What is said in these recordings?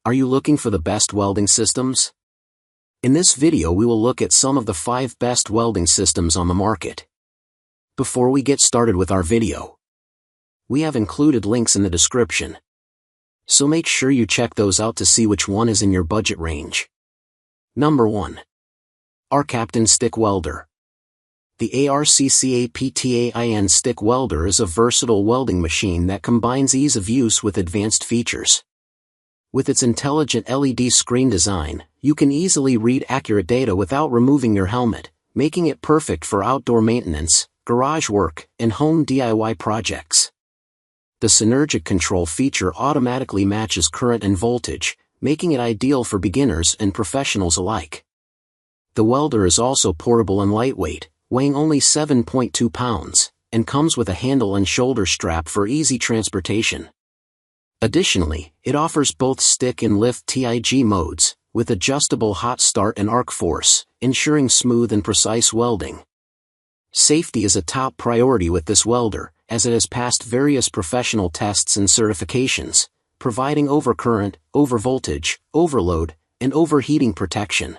Are you looking for the best welding systems? In this video we will look at some of the 5 best welding systems on the market. Before we get started with our video, we have included links in the description, so make sure you check those out to see which one is in your budget range. Number 1. ARCCAPTAIN Stick Welder. The ARCCAPTAIN Stick Welder is a versatile welding machine that combines ease of use with advanced features. With its intelligent LED screen design, you can easily read accurate data without removing your helmet, making it perfect for outdoor maintenance, garage work, and home DIY projects. The synergic control feature automatically matches current and voltage, making it ideal for beginners and professionals alike. The welder is also portable and lightweight, weighing only 7.2 pounds, and comes with a handle and shoulder strap for easy transportation. Additionally, it offers both stick and lift TIG modes, with adjustable hot start and arc force, ensuring smooth and precise welding. Safety is a top priority with this welder, as it has passed various professional tests and certifications, providing overcurrent, overvoltage, overload, and overheating protection.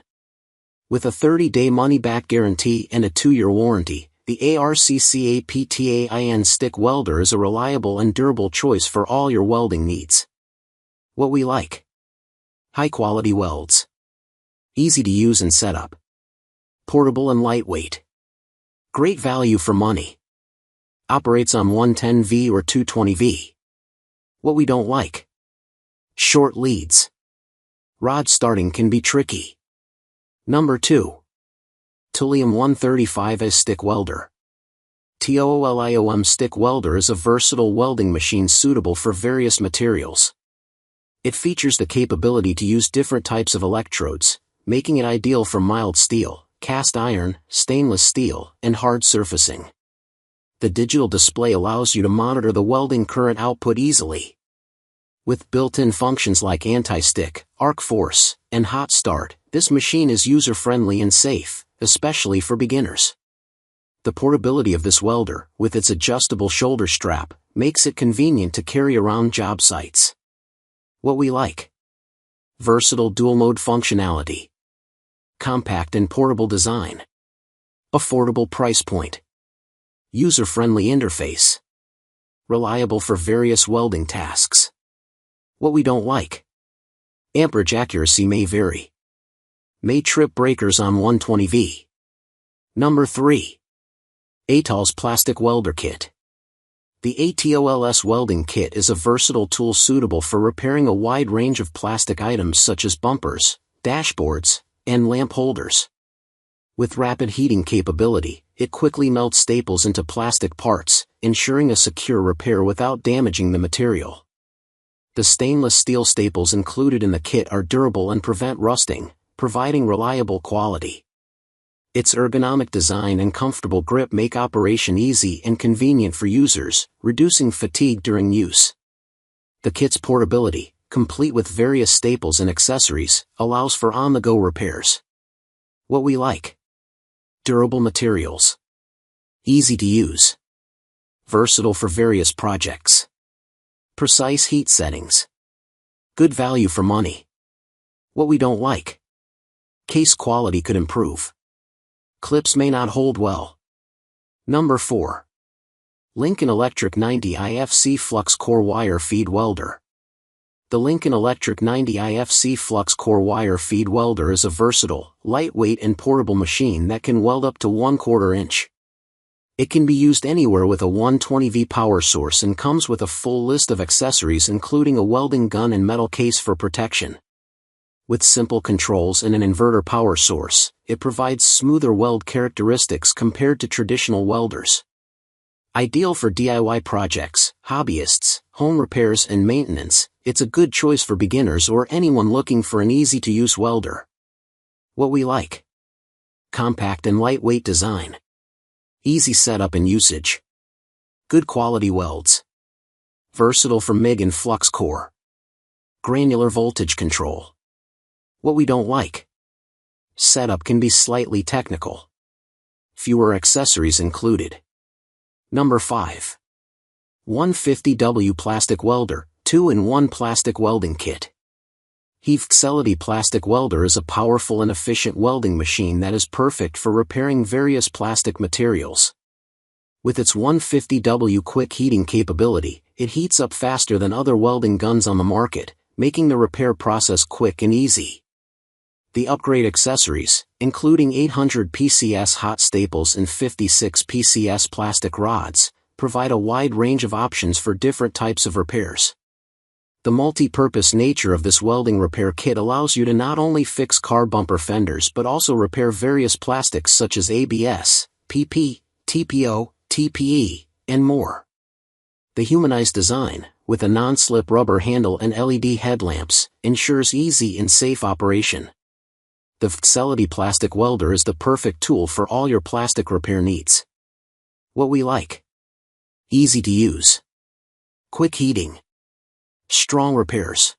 With a 30-day money-back guarantee and a 2-year warranty, the ARCCAPTAIN Stick Welder is a reliable and durable choice for all your welding needs. What we like: high-quality welds, easy to use and set up, portable and lightweight, great value for money, operates on 110V or 220V. What we don't like: short leads, rod starting can be tricky. Number 2. TOOLIOM 135S Stick Welder. TOOLIOM Stick Welder is a versatile welding machine suitable for various materials. It features the capability to use different types of electrodes, making it ideal for mild steel, cast iron, stainless steel, and hard surfacing. The digital display allows you to monitor the welding current output easily. With built-in functions like anti-stick, arc force, and hot start, this machine is user-friendly and safe, especially for beginners. The portability of this welder, with its adjustable shoulder strap, makes it convenient to carry around job sites. What we like: versatile dual-mode functionality, compact and portable design, affordable price point, user-friendly interface, reliable for various welding tasks. What we don't like: amperage accuracy may vary, may trip breakers on 120V. Number 3. ATOLS Plastic Welder Kit. The ATOLS welding kit is a versatile tool suitable for repairing a wide range of plastic items such as bumpers, dashboards, and lamp holders. With rapid heating capability, it quickly melts staples into plastic parts, ensuring a secure repair without damaging the material. The stainless steel staples included in the kit are durable and prevent rusting, providing reliable quality. Its ergonomic design and comfortable grip make operation easy and convenient for users, reducing fatigue during use. The kit's portability, complete with various staples and accessories, allows for on-the-go repairs. What we like: durable materials, easy to use, versatile for various projects, precise heat settings, good value for money. What we don't like: case quality could improve, clips may not hold well. Number 4. Lincoln Electric 90 IFC Flux Core Wire Feed Welder. The Lincoln Electric 90 IFC Flux Core Wire Feed Welder is a versatile, lightweight and portable machine that can weld up to 1/4 inch. It can be used anywhere with a 120V power source and comes with a full list of accessories including a welding gun and metal case for protection. With simple controls and an inverter power source, it provides smoother weld characteristics compared to traditional welders. Ideal for DIY projects, hobbyists, home repairs and maintenance, it's a good choice for beginners or anyone looking for an easy-to-use welder. What we like: compact and lightweight design, easy setup and usage, good quality welds, versatile for MIG and flux core, granular voltage control. What we don't like: setup can be slightly technical, fewer accessories included. Number 5. 150W Plastic Welder, 2-in-1 Plastic Welding Kit. Flux plastic welder is a powerful and efficient welding machine that is perfect for repairing various plastic materials. With its 150W quick heating capability, it heats up faster than other welding guns on the market, making the repair process quick and easy. The upgrade accessories, including 800 PCS hot staples and 56 PCS plastic rods, provide a wide range of options for different types of repairs. The multi-purpose nature of this welding repair kit allows you to not only fix car bumper fenders but also repair various plastics such as ABS, PP, TPO, TPE, and more. The humanized design, with a non-slip rubber handle and LED headlamps, ensures easy and safe operation. The Flux plastic welder is the perfect tool for all your plastic repair needs. What we like: easy to use, quick heating, strong repairs,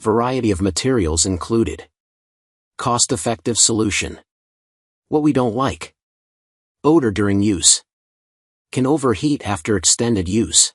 variety of materials included, cost-effective solution. What we don't like: odor during use, can overheat after extended use.